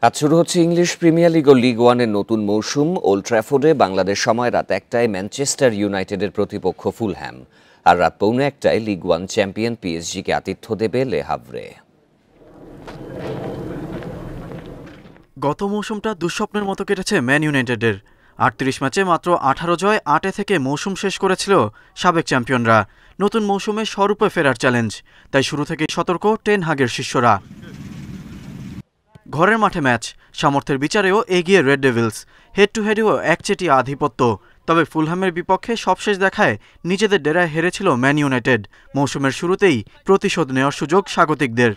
আজ শুরু হচ্ছে ইংলিশ প্রিমিয়ার লিগ ও লিগ ওয়ানের নতুন মৌসুম। ওল্ড ট্র্যাফোর্ডে বাংলাদেশ সময় রাত ১টায় ম্যানচেস্টার ইউনাইটেডের প্রতিপক্ষ ফুলহ্যাম, আর রাত ১:১টায় লিগ ওয়ান চ্যাম্পিয়ন পিএসজিকে আতিথ্য দেবে লে হাভরে। গত মৌসুমটা দুঃস্বপ্নের মতো কেটেছে ম্যান ইউনাইটেডের। ৩৮ ম্যাচে মাত্র ১৮ জয়, ৮ থেকে মৌসুম শেষ করেছিল সাবেক চ্যাম্পিয়নরা। নতুন মৌসুমে স্বরূপে ফেরার চ্যালেঞ্জ, তাই শুরু থেকেই সতর্ক টেন হাগের শিষ্যরা। ঘরের মাঠে ম্যাচ, সামর্থ্যের বিচারেও এগিয়ে রেড ডেভিলস, হেড টু হেডেও একচেটিয়া আধিপত্য। তবে ফুলহ্যামের বিপক্ষে সবশেষ দেখায় নিজেদের ডেরায় হেরেছিল ম্যান ইউনাইটেড। মৌসুমের শুরুতেই প্রতিশোধ নেওয়ার সুযোগ স্বাগতিকদের।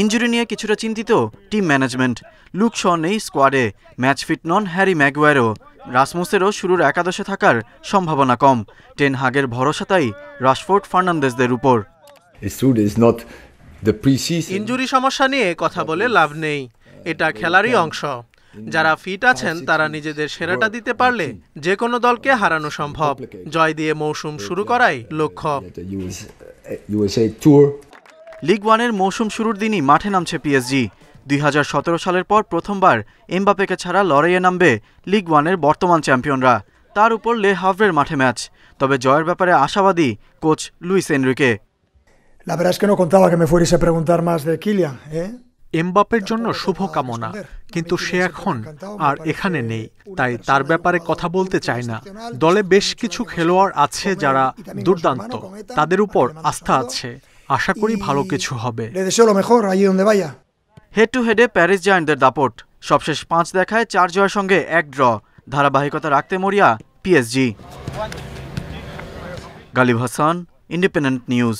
ইনজুরি নিয়ে কিছুটা চিন্তিত টিম ম্যানেজমেন্ট। লুক শ নেই স্কোয়াডে, ম্যাচ ফিট নন হ্যারি ম্যাগুয়ারও। রাসমুসেরও শুরুর একাদশে থাকার সম্ভাবনা কম। টেন হাগের ভরসা তাই রাশফোর্ড, ফার্নান্দেজদের উপর। ইনজুরি সমস্যা নিয়ে কথা বলে লাভ নেই, এটা খেলারই অংশ। যারা ফিট আছেন তারা নিজেদের সেরাটা দিতে পারলে যে কোনো দলকে হারানো সম্ভব। জয় দিয়ে মৌসুম শুরু করাই লক্ষ্য। লিগ ওয়ানের মৌসুম শুরুর দিনই মাঠে নামছে পিএসজি। ২০১৭ সালের পর প্রথমবার এমবাপেকে ছাড়া লড়াইয়ে নামবে লিগ ওয়ানের বর্তমান চ্যাম্পিয়নরা। তার উপর লে হাভরের মাঠে ম্যাচ। তবে জয়ের ব্যাপারে আশাবাদী কোচ লুইস এনরিকে। এমবাপের জন্য শুভকামনা, কিন্তু সে এখন আর এখানে নেই, তাই তার ব্যাপারে কথা বলতে চাই না। দলে বেশ কিছু খেলোয়াড় আছে যারা দুর্দান্ত, তাদের উপর আস্থা আছে। আশা করি ভালো কিছু হবে। হেড টু হেডে প্যারিস জায়ান্টদের দাপট। সবশেষ ৫ দেখায় ৪ জয়ের সঙ্গে ১ ড্র। ধারাবাহিকতা রাখতে মরিয়া PSG. Galib Hasan, Independent news.